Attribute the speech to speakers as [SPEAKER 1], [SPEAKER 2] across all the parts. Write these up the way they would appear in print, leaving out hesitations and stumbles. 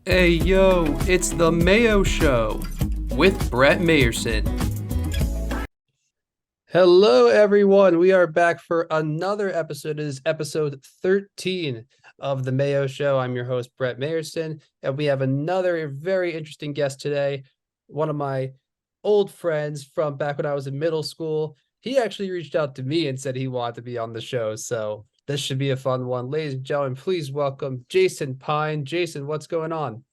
[SPEAKER 1] Hey yo, it's the Mayo Show with Brett Mayerson. Hello, everyone. We are back for another episode. It is episode 13 of the Mayo Show. I'm your host, Brett Mayerson, and we have another very interesting guest today. One of my old friends from back when I was in middle school. He actually reached out to me and said he wanted to be on the show. So this should be a fun one. Ladies and gentlemen, please welcome Jason Pyne. Jason, what's going on?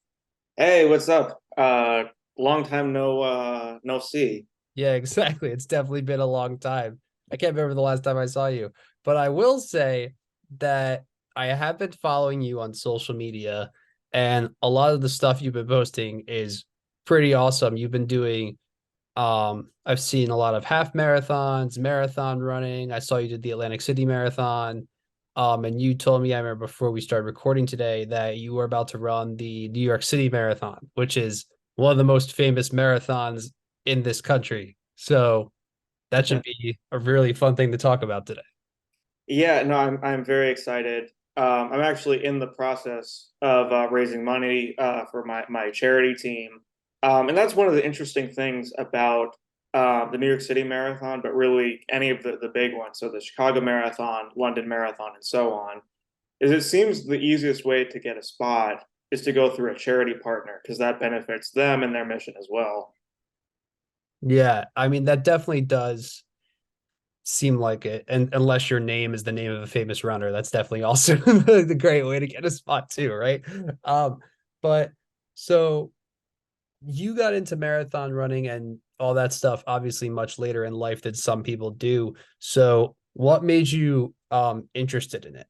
[SPEAKER 2] Hey, what's up? Long time no see.
[SPEAKER 1] Yeah, exactly. It's definitely been a long time. I can't remember the last time I saw you, but I will say that I have been following you on social media, and a lot of the stuff you've been posting is pretty awesome. You've been doing I've seen a lot of half marathons, marathon running. I saw you did the Atlantic City Marathon. And you told me, I remember before we started recording today, that you were about to run the New York City Marathon, which is one of the most famous marathons in this country. So that should be a really fun thing to talk about today.
[SPEAKER 2] Yeah, no, I'm very excited. I'm actually in the process of raising money for my charity team, and that's one of the interesting things about the New York City Marathon, but really any of the big ones. So the Chicago Marathon, London Marathon, and so on. Is it seems the easiest way to get a spot is to go through a charity partner because that benefits them and their mission as well.
[SPEAKER 1] Yeah, I mean that definitely does seem like it. And unless your name is the name of a famous runner, that's definitely also the great way to get a spot too, right? Um, but so you got into marathon running and all that stuff obviously much later in life than some people do. So what made you interested in it?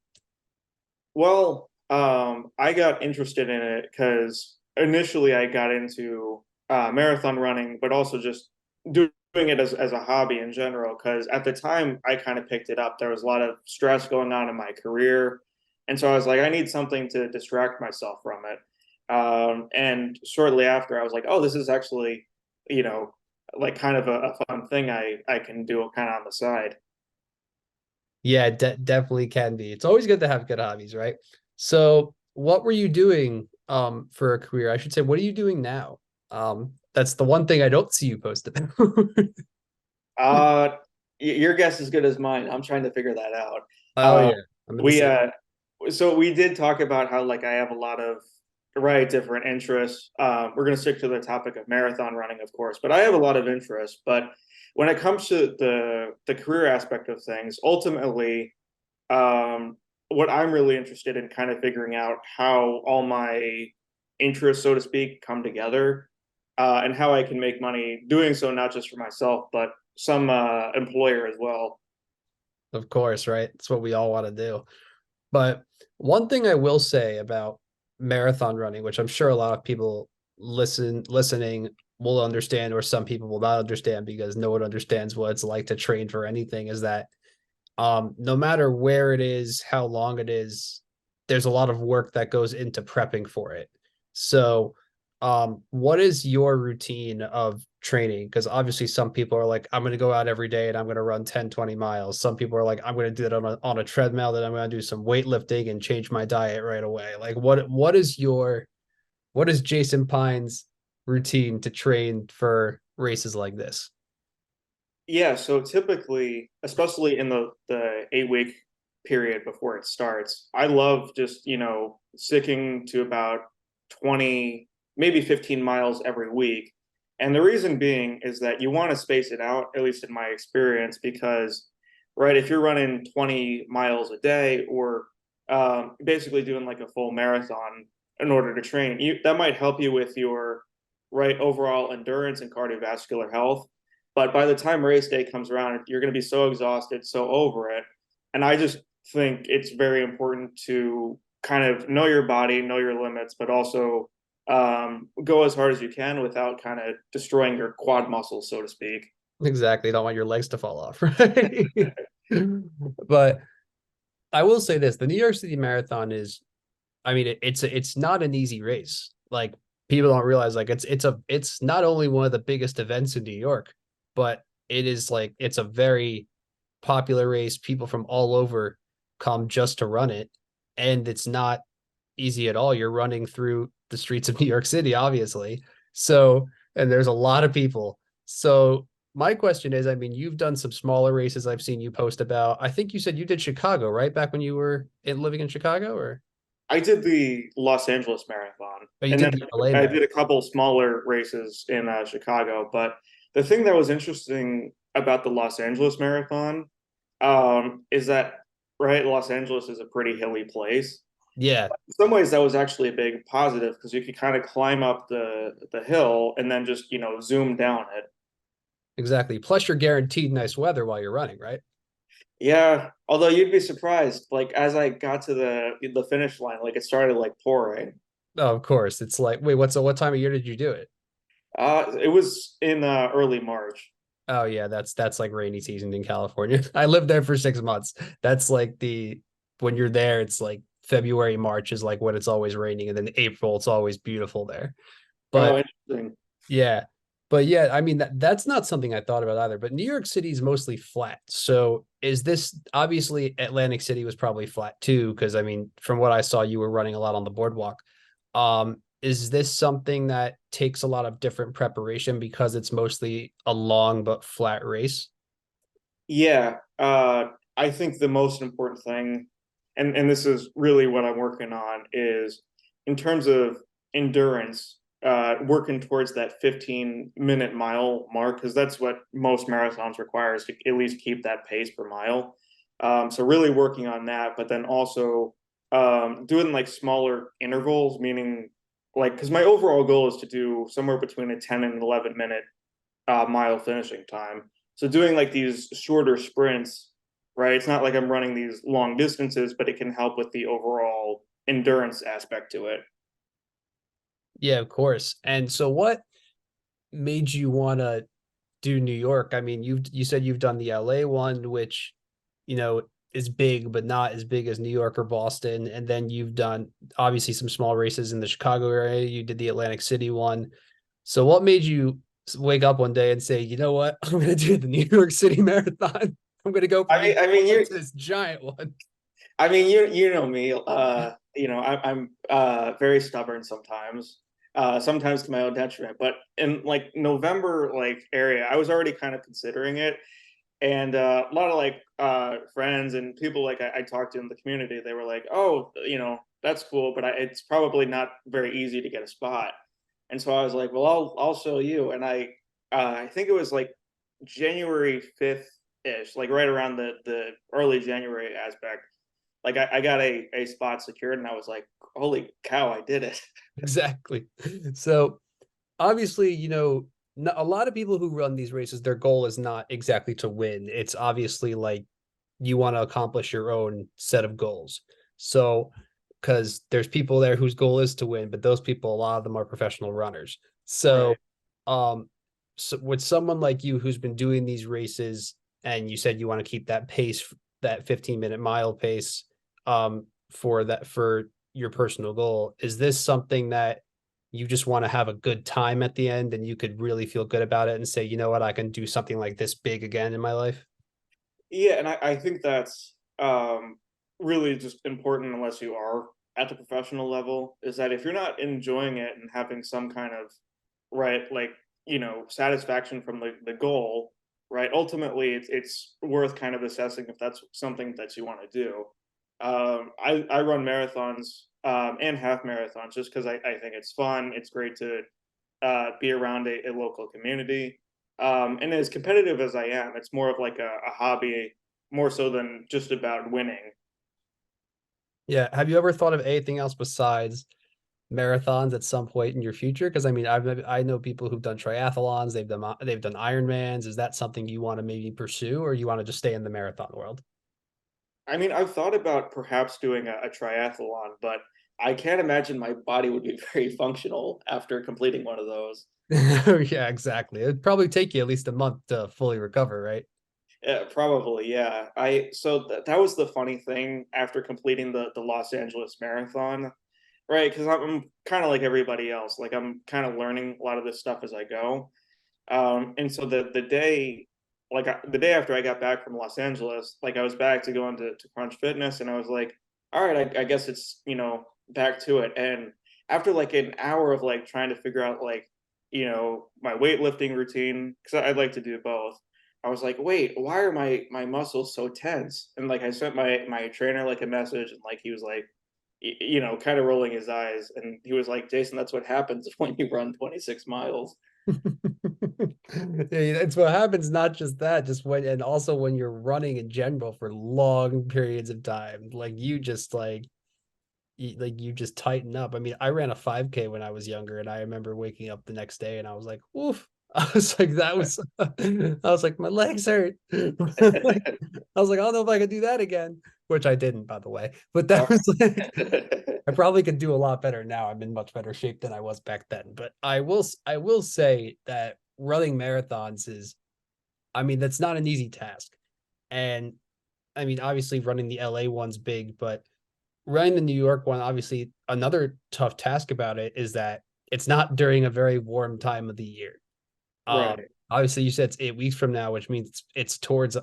[SPEAKER 2] Well, I got interested in it because initially I got into marathon running, but also just doing it as a hobby in general. Because at the time I kind of picked it up, there was a lot of stress going on in my career. And so I was like, I need something to distract myself from it. And shortly after, I was like, oh, this is actually, you know, like kind of a fun thing I can do kind of on the side.
[SPEAKER 1] Yeah, definitely can be. It's always good to have good hobbies, right? So what were you doing for a career? I should say, what are you doing now? That's the one thing I don't see you posted.
[SPEAKER 2] Uh, your guess is as good as mine. I'm trying to figure that out.
[SPEAKER 1] Oh
[SPEAKER 2] Uh,
[SPEAKER 1] yeah, I'm in the
[SPEAKER 2] we
[SPEAKER 1] same.
[SPEAKER 2] so we did talk about how like I have a lot of different interests. We're going to stick to the topic of marathon running, of course, but I have a lot of interests. But when it comes to the career aspect of things, ultimately, what I'm really interested in kind of figuring out how all my interests, so to speak, come together, and how I can make money doing so, not just for myself, but some employer as well.
[SPEAKER 1] Of course, right? It's what we all want to do. But one thing I will say about marathon running, which I'm sure a lot of people listening will understand, or some people will not understand because no one understands what it's like to train for anything, is that no matter where it is, how long it is, there's a lot of work that goes into prepping for it. So, what is your routine of training? Because obviously, some people are like, I'm going to go out every day and I'm going to run 10, 20 miles. Some people are like, I'm going to do that on a treadmill, then I'm going to do some weightlifting and change my diet right away. Like, what is Jason Pine's routine to train for races like this?
[SPEAKER 2] Yeah, so typically, especially in the 8 week period before it starts, I love just, sticking to about 20, maybe 15 miles every week. And the reason being is that you want to space it out, at least in my experience, because, right, if you're running 20 miles a day or basically doing like a full marathon in order to train, that might help you with your right overall endurance and cardiovascular health. But by the time race day comes around, you're going to be so exhausted, so over it. And I just think it's very important to kind of know your body, know your limits, but also go as hard as you can without kind of destroying your quad muscles, so to speak.
[SPEAKER 1] Exactly. Don't want your legs to fall off, right? But I will say this: the New York City Marathon is, I mean, it's not an easy race. Like people don't realize, like it's not only one of the biggest events in New York, but it is like it's a very popular race. People from all over come just to run it, and it's not easy at all. You're running through the streets of New York City, obviously. So, and there's a lot of people. So, my question is, I mean, you've done some smaller races I've seen you post about. I think you said you did Chicago, right? Back when you were living in Chicago, or
[SPEAKER 2] I did the Los Angeles Marathon,
[SPEAKER 1] oh, you
[SPEAKER 2] and then
[SPEAKER 1] did the LA
[SPEAKER 2] I
[SPEAKER 1] Marathon.
[SPEAKER 2] did a couple smaller races in Chicago. But the thing that was interesting about the Los Angeles Marathon is that, right, Los Angeles is a pretty hilly place.
[SPEAKER 1] Yeah,
[SPEAKER 2] In some ways, that was actually a big positive because you could kind of climb up the hill and then just zoom down it.
[SPEAKER 1] exactly. Plus, you're guaranteed nice weather while you're running, right?
[SPEAKER 2] Yeah, although you'd be surprised, like as I got to the finish line, like it started like pouring.
[SPEAKER 1] Oh, of course. It's like, wait, what time of year did you do it?
[SPEAKER 2] It was in early March.
[SPEAKER 1] Oh yeah, that's like rainy season in California. I lived there for 6 months. That's like the when you're there, it's like February, March is like when it's always raining, and then April it's always beautiful there.
[SPEAKER 2] Oh,
[SPEAKER 1] But
[SPEAKER 2] interesting.
[SPEAKER 1] yeah, but yeah, I mean that's not something I thought about either. But New York City is mostly flat. So is this obviously Atlantic City was probably flat too? Because I mean, from what I saw, you were running a lot on the boardwalk. Is this something that takes a lot of different preparation because it's mostly a long but flat race?
[SPEAKER 2] Yeah, I think the most important thing, and this is really what I'm working on, is in terms of endurance, working towards that 15-minute mile mark, because that's what most marathons require is to at least keep that pace per mile. So really working on that, but then also doing like smaller intervals, meaning like because my overall goal is to do somewhere between a 10 and 11 minute mile finishing time. So doing like these shorter sprints, right? It's not like I'm running these long distances, but it can help with the overall endurance aspect to it.
[SPEAKER 1] Yeah, of course. And so what made you want to do New York? I mean, you said you've done the LA one, which, you know, is big, but not as big as New York or Boston. And then you've done obviously some small races in the Chicago area. You did the Atlantic City one. So what made you wake up one day and say, you know what, I'm going to do the New York City Marathon. I'm going to go from
[SPEAKER 2] I
[SPEAKER 1] this
[SPEAKER 2] mean, I
[SPEAKER 1] small
[SPEAKER 2] mean,
[SPEAKER 1] one
[SPEAKER 2] you,
[SPEAKER 1] to this giant one.
[SPEAKER 2] I mean, you know me. I'm very stubborn sometimes. Sometimes to my own detriment. But in like November, like area, I was already kind of considering it, and a lot of like friends and people like I talked to in the community, they were like, "Oh, that's cool, but it's probably not very easy to get a spot." And so I was like, "Well, I'll show you." And I think it was like January 5th ish, like right around the early January aspect. Like I got a spot secured, and I was like, "Holy cow, I did it!"
[SPEAKER 1] Exactly. So obviously, a lot of people who run these races, their goal is not exactly to win. It's obviously like you want to accomplish your own set of goals. So, because there's people there whose goal is to win, but those people, a lot of them are professional runners. So,
[SPEAKER 2] Right.
[SPEAKER 1] um, so with someone like you who's been doing these races, and you said you want to keep that pace, that 15-minute mile pace, for your personal goal, is this something that you just want to have a good time at the end and you could really feel good about it and say, you know what, I can do something like this big again in my life?
[SPEAKER 2] Yeah, and I think that's really just important unless you are at the professional level, is that if you're not enjoying it and having some kind of right, like satisfaction from the goal, right? Ultimately, it's worth kind of assessing if that's something that you want to do. I run marathons and half marathons just because I think it's fun. It's great to be around a local community. And as competitive as I am, it's more of like a hobby, more so than just about winning.
[SPEAKER 1] Yeah. Have you ever thought of anything else besides marathons at some point in your future? Because I mean, I know people who've done triathlons, they've done Ironmans. Is that something you want to maybe pursue, or you want to just stay in the marathon world?
[SPEAKER 2] I mean, I've thought about perhaps doing a triathlon, but I can't imagine my body would be very functional after completing one of those.
[SPEAKER 1] Yeah, exactly. It'd probably take you at least a month to fully recover, right?
[SPEAKER 2] Yeah, probably, yeah. That was the funny thing after completing the Los Angeles Marathon, right? Because I'm kind of like everybody else. Like I'm kind of learning a lot of this stuff as I go. And so the day after I got back from Los Angeles, like I was back to going to Crunch Fitness, and I was like, all right, I guess it's back to it. And after like an hour of like trying to figure out like, my weightlifting routine, because I'd like to do both. I was like, wait, why are my muscles so tense? And like I sent my trainer like a message, and like he was like, kind of rolling his eyes, and he was like, Jason, that's what happens when you run 26 miles.
[SPEAKER 1] It's what happens, not just that, just when, and also when you're running in general for long periods of time, like you just you just tighten up. I mean, I ran a 5K when I was younger, and I remember waking up the next day and I was like, oof. I was like, that was I was like, my legs hurt. Like, I was like, I don't know if I could do that again, which I didn't, by the way. But that was like, I probably could do a lot better now. I'm in much better shape than I was back then. But I will say that running marathons is, I mean, that's not an easy task. And I mean, obviously running the LA one's big, but running the New York one, obviously another tough task about it is that it's not during a very warm time of the year.
[SPEAKER 2] Right.
[SPEAKER 1] Obviously you said it's 8 weeks from now, which means it's towards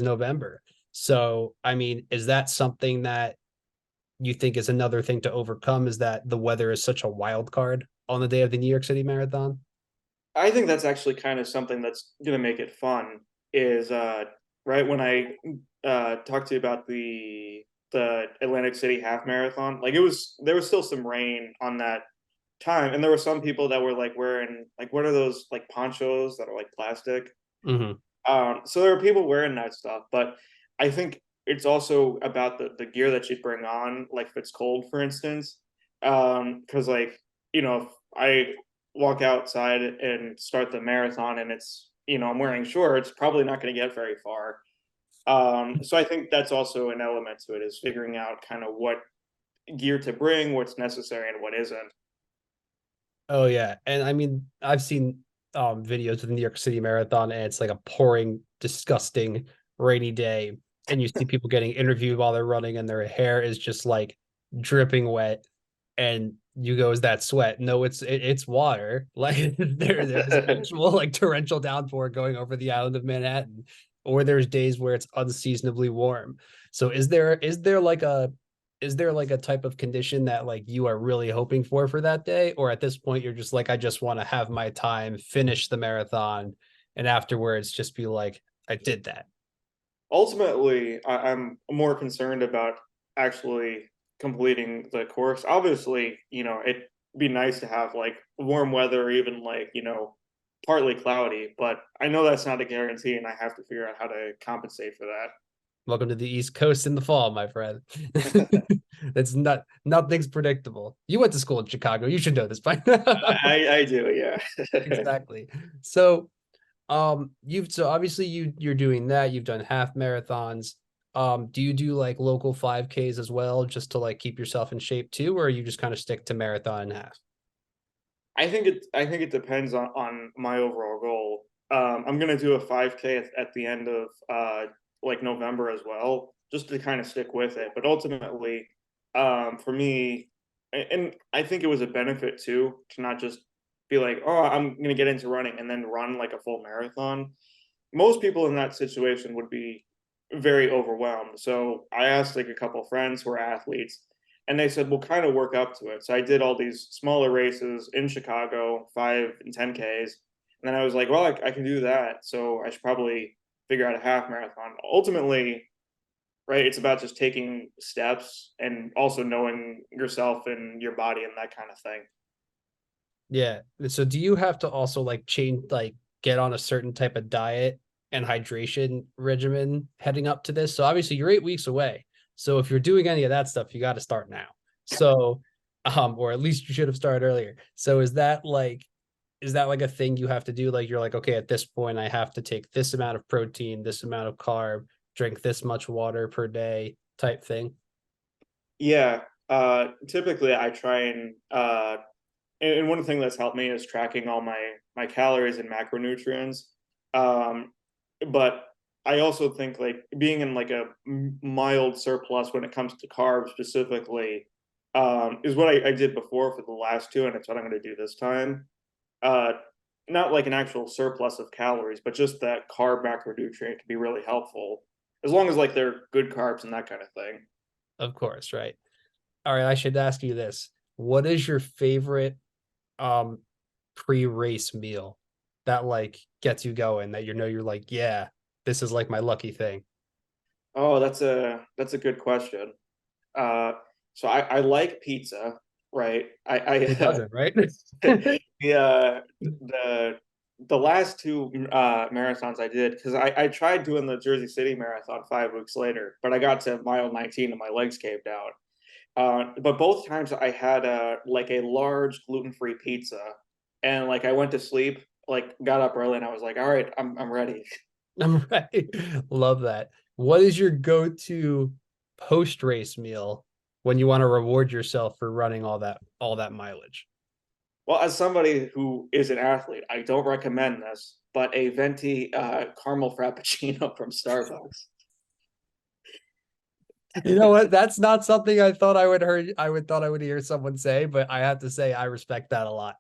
[SPEAKER 1] November. So I mean, is that something that you think is another thing to overcome, is that the weather is such a wild card on the day of the New York City Marathon?
[SPEAKER 2] I think that's actually kind of something that's gonna make it fun. Is right when I talked to you about the Atlantic City half marathon, like there was still some rain on that time, and there were some people that were like wearing like what are those like ponchos that are like plastic.
[SPEAKER 1] Mm-hmm.
[SPEAKER 2] So there are people wearing that stuff, but I think it's also about the gear that you bring on, like if it's cold, for instance. Because like if I walk outside and start the marathon and it's I'm wearing shorts, probably not going to get very far. So I think that's also an element to it is figuring out kind of what gear to bring, what's necessary, and what isn't.
[SPEAKER 1] Oh yeah, and I mean, I've seen videos of the New York City Marathon, and it's like a pouring, disgusting, rainy day, and you see people getting interviewed while they're running, and their hair is just like dripping wet, and you go, "Is that sweat?" No, it's water. Like there's actual like torrential downpour going over the island of Manhattan, or there's days where it's unseasonably warm. So is there like a type of condition that like you are really hoping for that day, or at this point you're just like, I just want to have my time, finish the marathon, and afterwards just be like, I did that?
[SPEAKER 2] Ultimately, I'm more concerned about actually completing the course. Obviously, it'd be nice to have like warm weather, or even like, partly cloudy, but I know that's not a guarantee, and I have to figure out how to compensate for
[SPEAKER 1] Welcome to the East Coast in the fall, my friend.
[SPEAKER 2] that.
[SPEAKER 1] It's nothing's predictable. You went to school in Chicago, you should know this by now.
[SPEAKER 2] I do, yeah.
[SPEAKER 1] Exactly. So so obviously you're doing that. You've done half marathons. Do you do like local 5Ks as well, just to like keep yourself in shape too, or you just kind of stick to marathon and half?
[SPEAKER 2] I think it depends on my overall goal. I'm gonna do a 5K at the end of like November as well, just to kind of stick with it. But ultimately, for me, and I think it was a benefit too to not just be like, oh, I'm gonna get into running and then run like a full marathon. Most people in that situation would be very overwhelmed. So I asked like a couple friends who are athletes, and they said we'll kind of work up to it. So I did all these smaller races in Chicago, 5 and 10Ks, and then I was like, well, I can do that. So I should probably figure out a half marathon. Ultimately, right, it's about just taking steps and also knowing yourself and your body and that kind of thing.
[SPEAKER 1] Yeah. So do you have to also like change, like get on a certain type of diet and hydration regimen heading up to this? So obviously you're 8 weeks away. So if you're doing any of that stuff, you got to start now. So, or at least you should have started earlier. So is that like a thing you have to do? Like you're like, okay, at this point, I have to take this amount of protein, this amount of carb, drink this much water per day type thing?
[SPEAKER 2] Yeah. Typically I try and one thing that's helped me is tracking all my calories and macronutrients. Um, but I also think like being in like a mild surplus when it comes to carbs specifically is what I did before for the last two, and it's what I'm going to do this time. Uh, Not like an actual surplus of calories, but just that carb macronutrient can be really helpful as long as like they're good carbs and that kind of thing.
[SPEAKER 1] Of course, right? All right, I should ask you this. what is your favorite um pre-race meal that like gets you going that you know you're like, yeah, this is like my lucky thing.
[SPEAKER 2] Oh, that's a good question. Uh, so I like pizza, right?
[SPEAKER 1] Who doesn't, right?
[SPEAKER 2] the uh, the the last two marathons I did because I tried doing the Jersey City Marathon 5 weeks later, but I got to mile 19 and my legs caved out. But both times I had like a large gluten-free pizza, and like I went to sleep, like got up early, and I was like, all right, I'm ready.
[SPEAKER 1] I'm right. Love that. What is your go-to post-race meal when you want to reward yourself for running all that mileage?
[SPEAKER 2] Well, as somebody who is an athlete, I don't recommend this, but a venti caramel frappuccino from Starbucks.
[SPEAKER 1] You know what? That's not something I thought I would hear someone say, but I have to say I respect that a lot.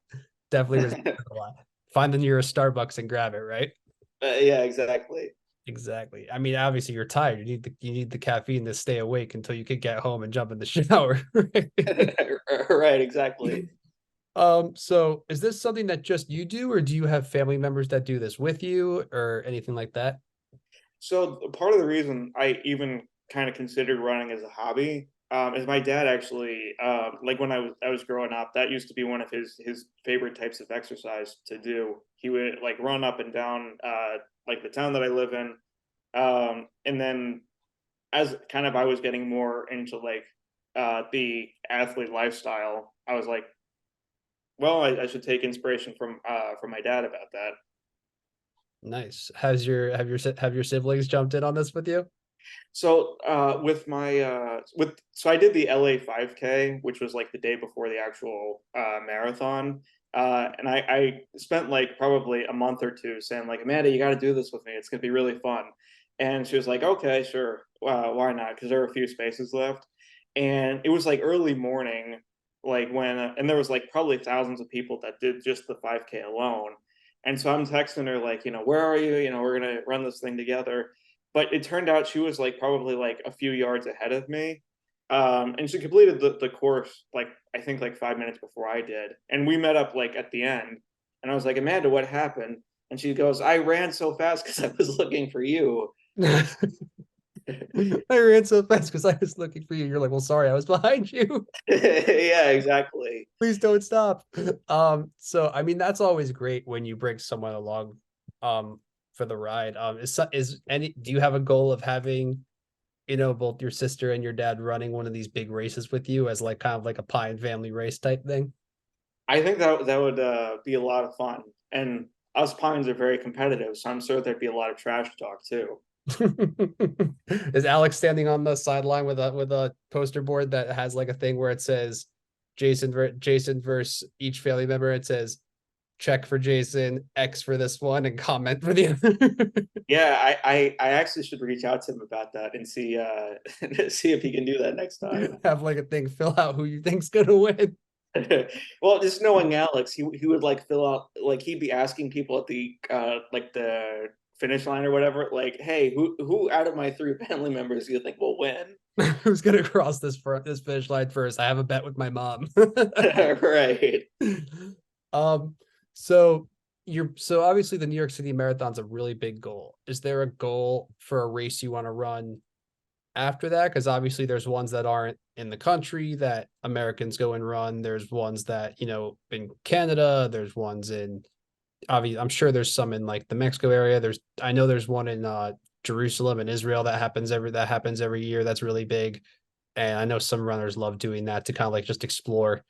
[SPEAKER 1] Definitely respect it a lot. Find the nearest Starbucks and grab it, right?
[SPEAKER 2] Yeah, exactly.
[SPEAKER 1] Exactly. I mean, obviously you're tired. You need the caffeine to stay awake until you can get home and jump in the shower. Right?
[SPEAKER 2] Right, exactly.
[SPEAKER 1] So is this something that just you do, or do you have family members that do this with you or anything like that?
[SPEAKER 2] So part of the reason I even kind of considered running as a hobby is my dad actually like when I was growing up, that used to be one of his favorite types of exercise to do. He would like run up and down like the town that I live in, and then as kind of I was getting more into like the athlete lifestyle, I was like, well, I should take inspiration from my dad about that.
[SPEAKER 1] Nice. Have your siblings jumped in on this with you?
[SPEAKER 2] So with my with so I did the LA 5K, which was like the day before the actual marathon. And I spent like probably a month or two saying like, Amanda, you got to do this with me. It's gonna be really fun. And she was like, okay, sure, why not? Because there were a few spaces left, and it was like early morning, like when and there was like probably thousands of people that did just the 5K alone. And so I'm texting her like, where are you? We're gonna run this thing together, but it turned out she was like probably like a few yards ahead of me. And she completed the course like I think like 5 minutes before I did. And we met up like at the end. And I was like, Amanda, what happened? And she goes, I ran so fast because I was looking for you.
[SPEAKER 1] I ran so fast because I was looking for you. You're like, well, sorry, I was behind you.
[SPEAKER 2] Yeah, exactly.
[SPEAKER 1] Please don't stop. So I mean, that's always great when you bring someone along, for the ride. Do you have a goal of having, both your sister and your dad running one of these big races with you as like kind of like a Pine family race type thing?
[SPEAKER 2] I think that would be a lot of fun. And us Pines are very competitive, so I'm sure there'd be a lot of trash talk too.
[SPEAKER 1] Is Alex standing on the sideline with a poster board that has like a thing where it says Jason versus each family member? It says check for Jason, X for this one, and comment for the other.
[SPEAKER 2] Yeah, I actually should reach out to him about that and see see if he can do that next time.
[SPEAKER 1] Have like a thing, fill out who you think's gonna win.
[SPEAKER 2] Well, just knowing Alex, he would like fill out like he'd be asking people at the like the finish line or whatever, like, hey, who out of my three family members do you think will win?
[SPEAKER 1] Who's gonna cross this finish line first? I have a bet with my mom.
[SPEAKER 2] Right.
[SPEAKER 1] um, so obviously the New York City Marathon's a really big goal. Is there a goal for a race you want to run after that? Because obviously there's ones that aren't in the country that Americans go and run. There's ones that, in Canada, there's ones in obviously I'm sure there's some in like the Mexico area. I know there's one in Jerusalem and Israel that happens every year. That's really big. And I know some runners love doing that to kind of like just explore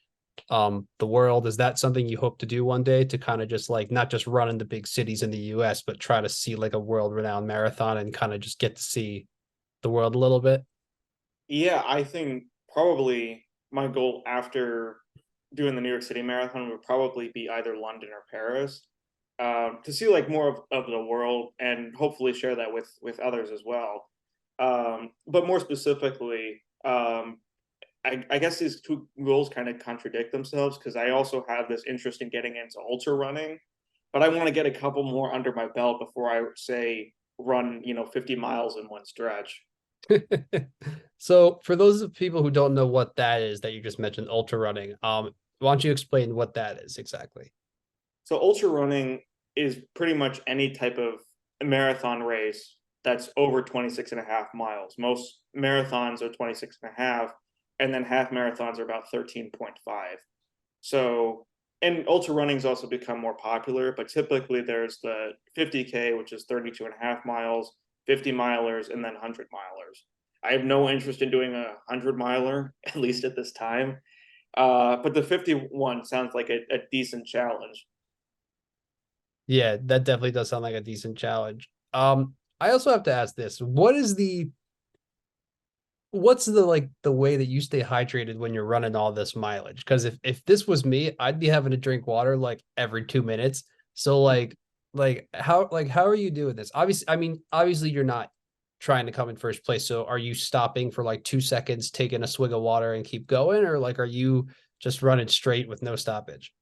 [SPEAKER 1] the world. Is that something you hope to do one day, to kind of just like not just run in the big cities in the US, but try to see like a world renowned marathon and kind of just get to see the world a little bit?
[SPEAKER 2] Yeah, I think probably my goal after doing the New York City Marathon would probably be either London or Paris, to see like more of the world and hopefully share that with others as well. But more specifically, I guess these two goals kind of contradict themselves because I also have this interest in getting into ultra running, but I want to get a couple more under my belt before I say run 50 miles in one stretch.
[SPEAKER 1] So for those of people who don't know what that is that you just mentioned, ultra running, why don't you explain what that is exactly?
[SPEAKER 2] So ultra running is pretty much any type of marathon race that's over 26 and a half miles. Most marathons are 26 and a half, and then half marathons are about 13.5. So, and ultra running's also become more popular, but typically there's the 50K, which is 32 and a half miles, 50 milers, and then 100 milers. I have no interest in doing a 100 miler, at least at this time. But the 51 sounds like a decent challenge.
[SPEAKER 1] Yeah, that definitely does sound like a decent challenge. I also have to ask this: what's the like the way that you stay hydrated when you're running all this mileage? Because if this was me, I'd be having to drink water like every 2 minutes. So how are you doing this? Obviously, I mean, obviously you're not trying to come in first place. So are you stopping for like 2 seconds, taking a swig of water and keep going, or like are you just running straight with no stoppage?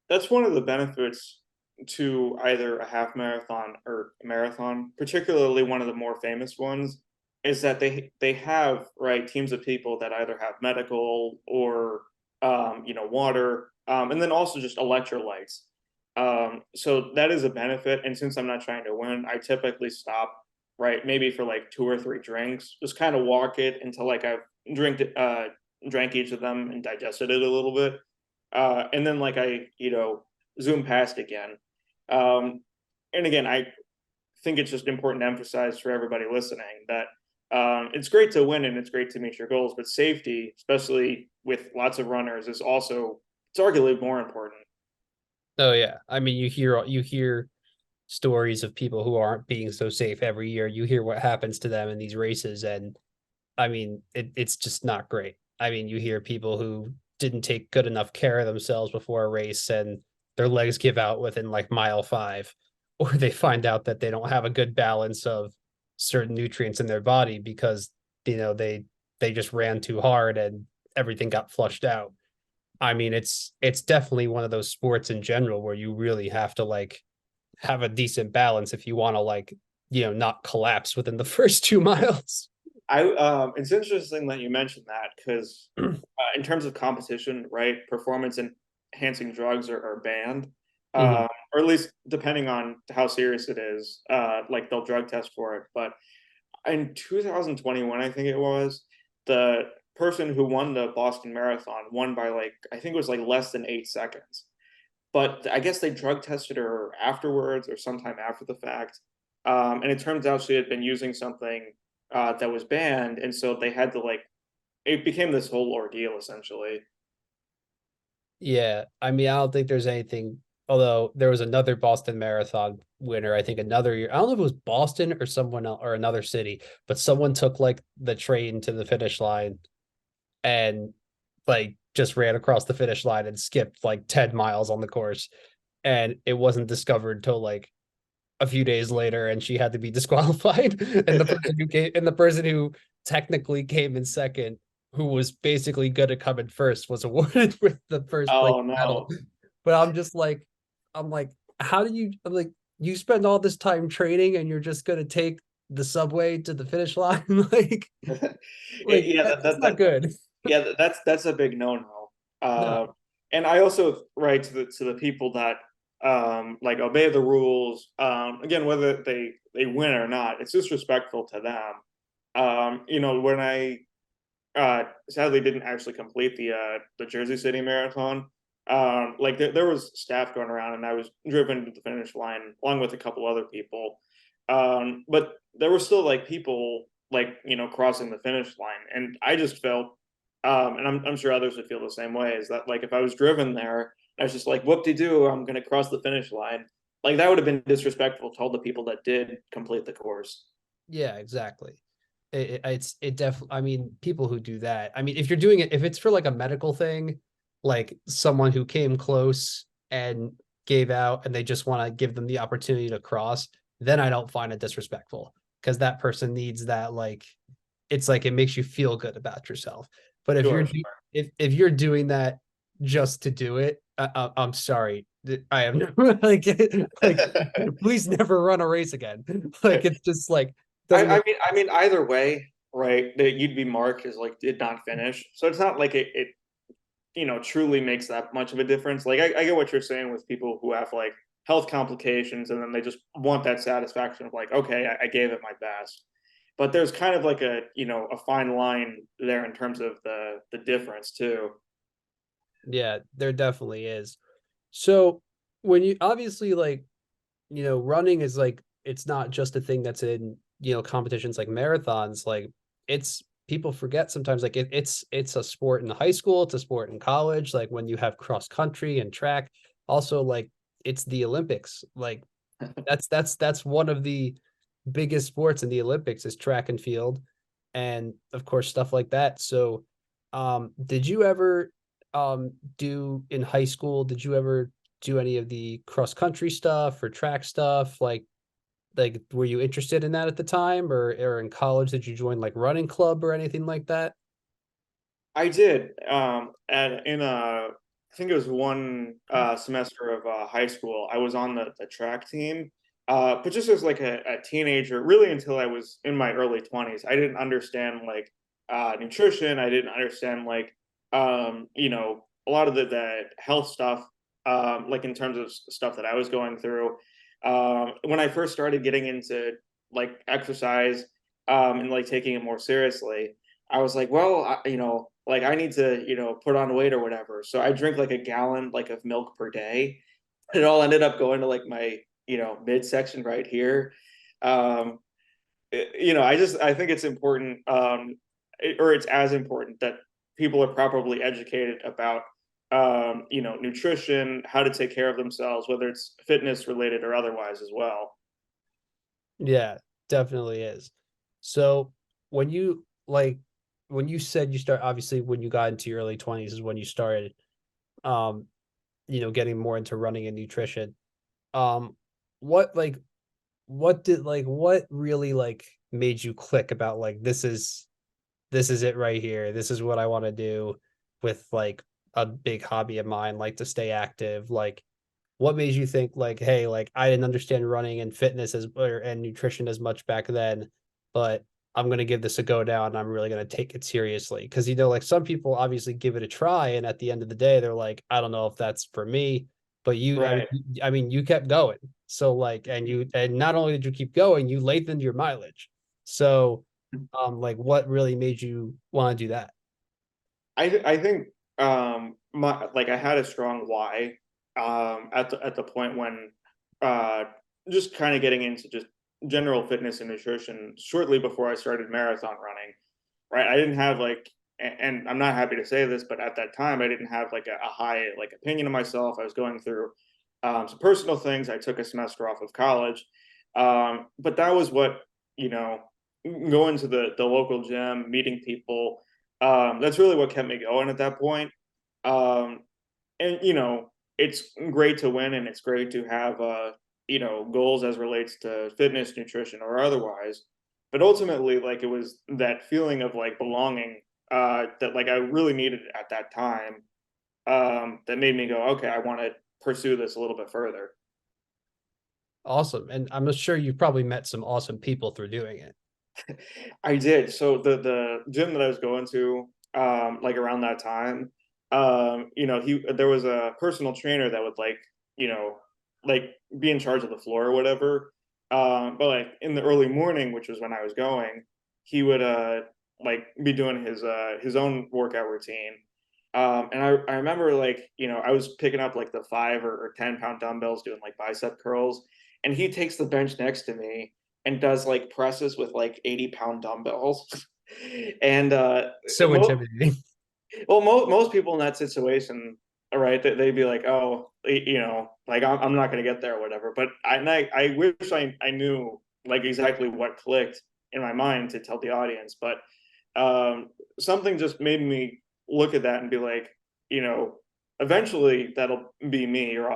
[SPEAKER 2] That's one of the benefits to either a half marathon or a marathon, particularly one of the more famous ones, is that they have right teams of people that either have medical or water, and then also just electrolytes. So that is a benefit. And since I'm not trying to win, I typically stop right maybe for like two or three drinks, just kind of walk it until like I've drank each of them and digested it a little bit, and then like I zoom past again. Um, and again, I think it's just important to emphasize for everybody listening that it's great to win and it's great to meet your goals, but safety, especially with lots of runners, is also it's arguably more important.
[SPEAKER 1] Oh yeah. I mean, you hear stories of people who aren't being so safe every year. You hear what happens to them in these races, and I mean, it's just not great. I mean, you hear people who didn't take good enough care of themselves before a race and their legs give out within like mile five, or they find out that they don't have a good balance of certain nutrients in their body because they just ran too hard and everything got flushed out. I mean, it's definitely one of those sports in general where you really have to like have a decent balance if you want to like, not collapse within the first 2 miles.
[SPEAKER 2] It's interesting that you mentioned that because in terms of competition, right, performance enhancing drugs are banned,
[SPEAKER 1] Mm-hmm.
[SPEAKER 2] or at least depending on how serious it is, like they'll drug test for it. But in 2021, I think it was, the person who won the Boston Marathon won by like I think it was like less than 8 seconds. But I guess they drug tested her afterwards or sometime after the fact, and it turns out she had been using something that was banned, and so they had to like it became this whole ordeal essentially.
[SPEAKER 1] Yeah, I mean, I don't think there's anything. Although there was another Boston Marathon winner, I think another year. I don't know if it was Boston or someone else or another city, but someone took like the train to the finish line and like just ran across the finish line and skipped like 10 miles on the course. And it wasn't discovered till like a few days later, and she had to be disqualified. And the person who technically came in second, who was basically good at coming first, was awarded with the first place
[SPEAKER 2] Oh
[SPEAKER 1] medal.
[SPEAKER 2] no.
[SPEAKER 1] But I'm like, how do you? I'm like, you spend all this time training, and you're just gonna take the subway to the finish line,
[SPEAKER 2] Yeah,
[SPEAKER 1] that's not good.
[SPEAKER 2] yeah, that's a big no-no.
[SPEAKER 1] No,
[SPEAKER 2] And I also right to the people that like obey the rules. Again, whether they win or not, it's disrespectful to them. When I sadly didn't actually complete the Jersey City Marathon. Like there was staff going around, and I was driven to the finish line along with a couple other people. But there were still like people like crossing the finish line, and I just felt, and I'm sure others would feel the same way. Is that like if I was driven there, I was just like whoop de doo, I'm going to cross the finish line. Like that would have been disrespectful to all the people that did complete the course.
[SPEAKER 1] yeah, exactly. It definitely. I mean, people who do that. I mean, if you're doing it, if it's for like a medical thing, like someone who came close and gave out, and they just want to give them the opportunity to cross, then I don't find it disrespectful because that person needs that. Like, it's like it makes you feel good about yourself. But if
[SPEAKER 2] Sure,
[SPEAKER 1] you're
[SPEAKER 2] sure.
[SPEAKER 1] if you're doing that just to do it, I'm sorry. I am like please never run a race again. Like it's just like doesn't make
[SPEAKER 2] I mean, either way, right? That you'd be marked as like did not finish. So it's not like it truly makes that much of a difference. Like I get what you're saying with people who have like health complications and then they just want that satisfaction of like, okay, I gave it my best. But there's kind of like a fine line there in terms of the difference too.
[SPEAKER 1] Yeah, there definitely is. So when you obviously like, running is like it's not just a thing that's in, competitions like marathons. Like it's people forget sometimes like it's a sport in high school, it's a sport in college, like when you have cross country and track. Also, like it's the Olympics. Like that's one of the biggest sports in the Olympics is track and field, and of course stuff like that. So, did you ever do in high school? Did you ever do any of the cross country stuff or track stuff? Like were you interested in that at the time, or in college? Did you join like running club or anything like that?
[SPEAKER 2] I did. At in I think it was one semester of high school. I was on the track team, but just as like a teenager, really until I was in my early 20s, I didn't understand like nutrition. I didn't understand like a lot of the health stuff, like in terms of stuff that I was going through. When I first started getting into like exercise and like taking it more seriously. I was like, well, like I need to, put on weight or whatever. So I drink like a gallon like of milk per day. It all ended up going to like my, midsection right here. Um, I think it's important, or it's as important that people are properly educated about, nutrition, how to take care of themselves, whether it's fitness related or otherwise as well.
[SPEAKER 1] Yeah, definitely is. So when you like when you said you start obviously when you got into your early 20s is when you started um getting more into running and nutrition. Um what like what really like made you click about like this is it right here. This is what I want to do with like a big hobby of mine, like to stay active. Like what made you think like, hey, like I didn't understand running and fitness and nutrition as much back then, but I'm gonna give this a go now and I'm really gonna take it seriously. Because like some people obviously give it a try, and at the end of the day, they're like, I don't know if that's for me. But
[SPEAKER 2] Right.
[SPEAKER 1] I mean, you kept going. So like, and not only did you keep going, you lengthened your mileage. So, like, what really made you want to do that?
[SPEAKER 2] I think my like I had a strong why at the point when uh just kind of getting into just general fitness and nutrition shortly before I started marathon running, right? I didn't have like and I'm not happy to say this, but at that time I didn't have like a high like opinion of myself. I was going through some personal things. I took a semester off of college. But that was what, you know, going to the local gym, meeting people, that's really what kept me going at that point. Um, and it's great to win, and it's great to have goals as relates to fitness, nutrition, or otherwise. But ultimately, like it was that feeling of like belonging that like I really needed at that time that made me go, okay, I want to pursue this a little bit further.
[SPEAKER 1] Awesome. And I'm sure you've probably met some awesome people through doing it.
[SPEAKER 2] I did. So the gym that I was going to, like around that time, he there was a personal trainer that would you know, like be in charge of the floor or whatever. But like in the early morning, which was when I was going, he would like be doing his own workout routine. And I remember like, I was picking up like the 5 or 10 pound dumbbells doing like bicep curls, and he takes the bench next to me and does like presses with like 80 pound dumbbells. And
[SPEAKER 1] So intimidating.
[SPEAKER 2] most people in that situation, all right, they'd be like, oh, like I'm not going to get there or whatever. But I wish I knew like exactly what clicked in my mind to tell the audience. But something just made me look at that and be like, you know, eventually that'll be me, or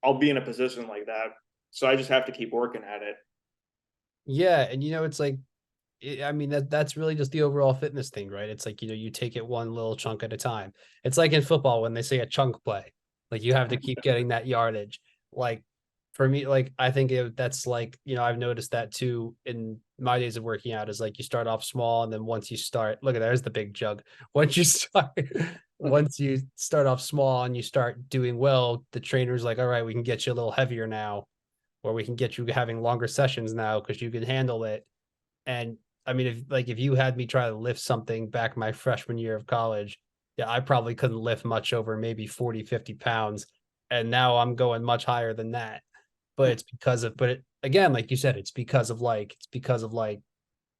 [SPEAKER 2] I'll be in a position like that. So I just have to keep working at it.
[SPEAKER 1] Yeah, and it's like I mean that's really just the overall fitness thing, right? It's like, you take it one little chunk at a time. It's like in football when they say a chunk play. Like you have to keep getting that yardage. Like for me, like I think that's like, I've noticed that too in my days of working out, is like you start off small, and then once you start, look at there's the big jug. Once you start once you start off small and you start doing well, the trainer's like, all right, we can get you a little heavier now, or we can get you having longer sessions now because you can handle it. And I mean, if you had me try to lift something back my freshman year of college, yeah, I probably couldn't lift much over maybe 40, 50 pounds. And now I'm going much higher than that. But it's because of, but it, again, like you said, it's because of like,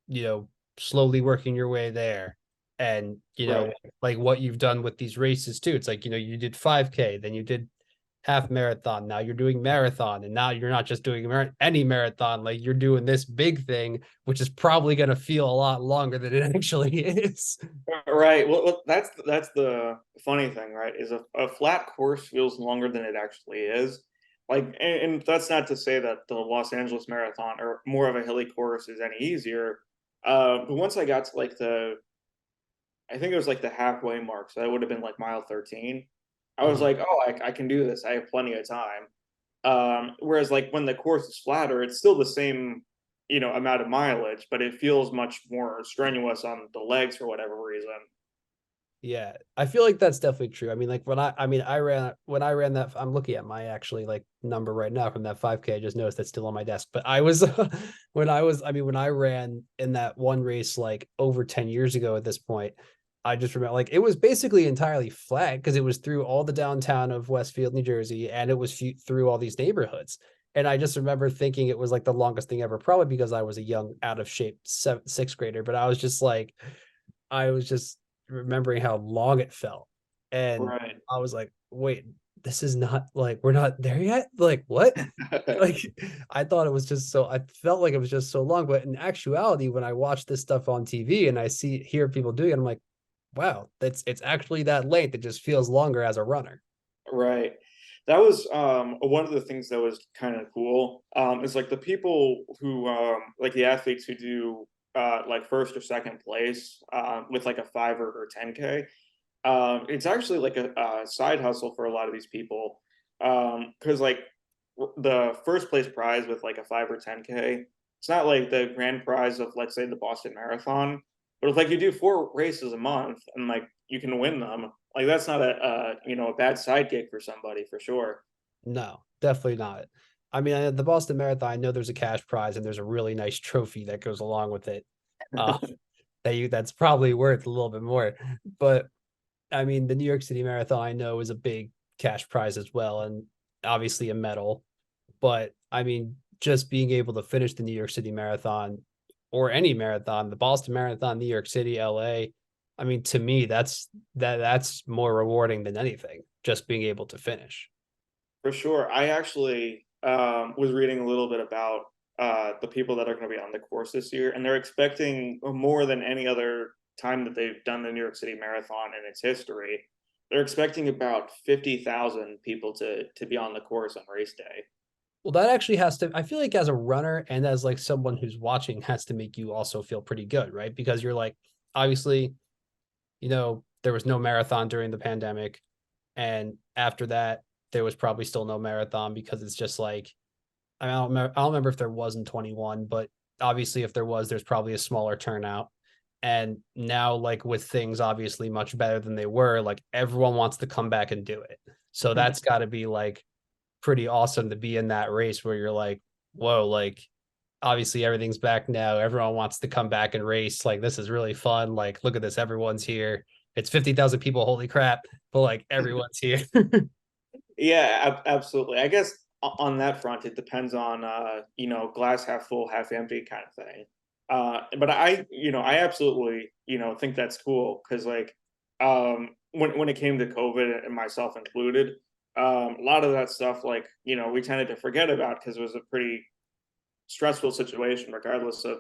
[SPEAKER 1] you know, slowly working your way there. And,
[SPEAKER 2] Right.
[SPEAKER 1] like what you've done with these races too. It's like, you did 5K, then you did half marathon. Now you're doing marathon, and now you're not just doing any marathon. Like you're doing this big thing, which is probably going to feel a lot longer than it actually is.
[SPEAKER 2] Right. Well, that's the funny thing, right? Is a flat course feels longer than it actually is. Like, and that's not to say that the Los Angeles Marathon or more of a hilly course is any easier. But once I got to like I think it was like the halfway mark, so that would have been like mile 13. I was
[SPEAKER 1] Mhm.
[SPEAKER 2] like, oh, I can do this. I have plenty of time. Whereas like when the course is flatter, it's still the same, amount of mileage, but it feels much more strenuous on the legs for whatever reason.
[SPEAKER 1] Yeah, I feel like that's definitely true. I mean, like when I ran that, I'm looking at my actually like number right now from that 5K. I just noticed that's still on my desk. But I was when I ran in that one race like over 10 years ago at this point, I just remember like it was basically entirely flat because it was through all the downtown of Westfield, New Jersey, and it was through all these neighborhoods. And I just remember thinking it was like the longest thing ever, probably because I was a young, out of shape sixth grader. But I was just remembering how long it felt. And
[SPEAKER 2] Right.
[SPEAKER 1] I was like, wait, this is not like we're not there yet. Like, what? Like, I thought it was just so, I felt like it was just so long. But in actuality, when I watch this stuff on TV and I hear people doing it, I'm like, wow, it's actually that length. It just feels longer as a runner.
[SPEAKER 2] Right. That was one of the things that was kind of cool. Is like the people who like the athletes who do like first or second place with like a 5 or 10K. It's actually like a side hustle for a lot of these people. Because like the first place prize with like a 5 or 10K, it's not like the grand prize of, let's say, the Boston Marathon, but if like you do 4 races a month and like you can win them, like that's not a bad side gig for somebody for sure.
[SPEAKER 1] No, definitely not. I mean, the Boston Marathon, I know there's a cash prize and there's a really nice trophy that goes along with it. Uh, that's probably worth a little bit more. But I mean, the New York City Marathon I know is a big cash prize as well, and obviously a medal. But I mean, just being able to finish the New York City Marathon, or any marathon, the Boston Marathon, New York City, LA. I mean, to me, that's more rewarding than anything. Just being able to finish.
[SPEAKER 2] For sure. I actually was reading a little bit about the people that are going to be on the course this year, and they're expecting more than any other time that they've done the New York City Marathon in its history. They're expecting about 50,000 people to be on the course on race day.
[SPEAKER 1] Well, that actually has to, I feel like as a runner and as like someone who's watching, has to make you also feel pretty good, right? Because you're like, obviously, there was no marathon during the pandemic. And after that, there was probably still no marathon because it's just like, I don't remember if there was in 21, but obviously if there was, there's probably a smaller turnout. And now, like with things obviously much better than they were, like everyone wants to come back and do it. So that's got to be like pretty awesome to be in that race where you're like, whoa, like obviously everything's back now. Everyone wants to come back and race. Like this is really fun. Like look at this, everyone's here. It's 50,000 people. Holy crap! But like everyone's here.
[SPEAKER 2] Yeah, absolutely. I guess on that front, it depends on glass half full, half empty kind of thing. But I absolutely think that's cool because like when it came to COVID and myself included, a lot of that stuff like we tended to forget about because it was a pretty stressful situation, regardless of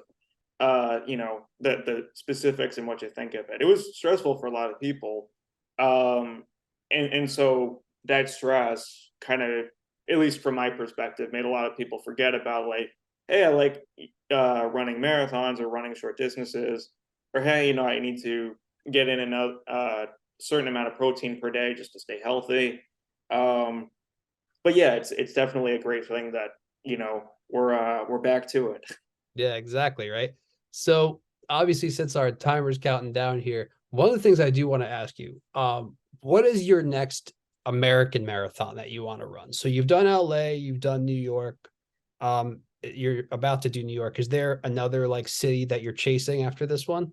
[SPEAKER 2] the specifics and what you think of it. It was stressful for a lot of people, um, and so that stress kind of, at least from my perspective, made a lot of people forget about like, hey, I like running marathons or running short distances, or hey, I need to get in a certain amount of protein per day just to stay healthy. Um, but yeah, it's definitely a great thing that we're back to it.
[SPEAKER 1] Yeah, exactly, right? So obviously, since our timer's counting down here, one of the things I do want to ask you, what is your next American marathon that you want to run? So you've done LA, you've done New York, you're about to do New York. Is there another like city that you're chasing after this one?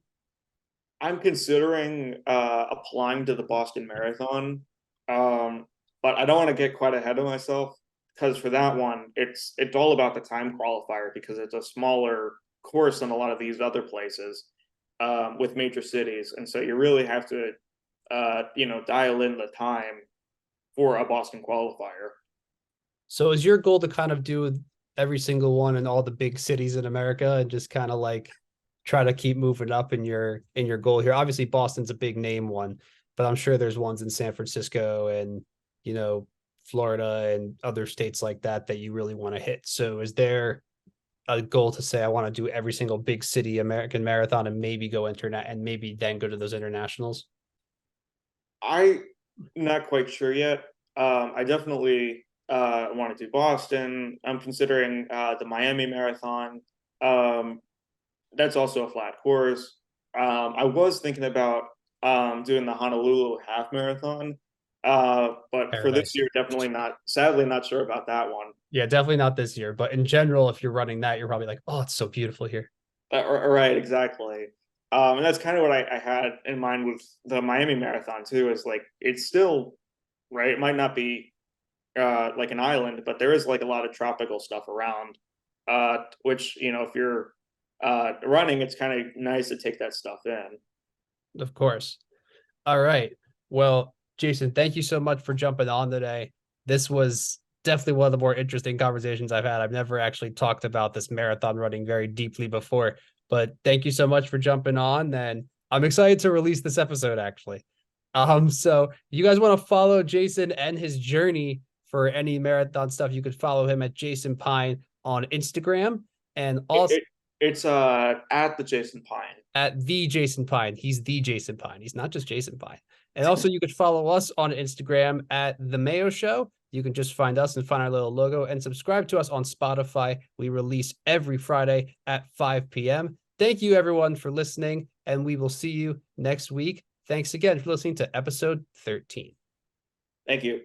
[SPEAKER 2] I'm considering applying to the Boston Marathon, um, but I don't want to get quite ahead of myself because for that one, it's all about the time qualifier because it's a smaller course than a lot of these other places with major cities, and so you really have to dial in the time for a Boston qualifier.
[SPEAKER 1] So is your goal to kind of do every single one in all the big cities in America and just kind of like try to keep moving up in your goal here? Obviously, Boston's a big name one, but I'm sure there's ones in San Francisco and you know Florida and other states like that that you really want to hit. So is there a goal to say I want to do every single big city American marathon and maybe go internet and maybe then go to those internationals?
[SPEAKER 2] I not quite sure yet. I definitely want to do Boston. I'm considering the Miami Marathon. Um, that's also a flat course. I was thinking about doing the Honolulu half marathon, but for this
[SPEAKER 1] Paradise.
[SPEAKER 2] year, definitely not. Sadly, not sure about that one.
[SPEAKER 1] Yeah, definitely not this year. But in general, if you're running that, you're probably like, oh, it's so beautiful here.
[SPEAKER 2] Right, exactly. And that's kind of what I had in mind with the Miami Marathon too. Is like it's still right. It might not be like an island, but there is like a lot of tropical stuff around. Which if you're running, it's kind of nice to take that stuff in.
[SPEAKER 1] Of course. All right. Well, Jason, thank you so much for jumping on today. This was definitely one of the more interesting conversations I've had. I've never actually talked about this marathon running very deeply before, but thank you so much for jumping on. And I'm excited to release this episode actually. So if you guys want to follow Jason and his journey for any marathon stuff, you could follow him at Jason Pyne on Instagram and
[SPEAKER 2] It,
[SPEAKER 1] also
[SPEAKER 2] it it's at the Jason Pine.
[SPEAKER 1] at the Jason Pyne. He's the Jason Pyne. He's not just Jason Pyne. And also, you could follow us on Instagram at the Mayo Show. You can just find us and find our little logo and subscribe to us on Spotify. We release every Friday at 5 p.m. Thank you, everyone, for listening, and we will see you next week. Thanks again for listening to episode 13.
[SPEAKER 2] Thank you.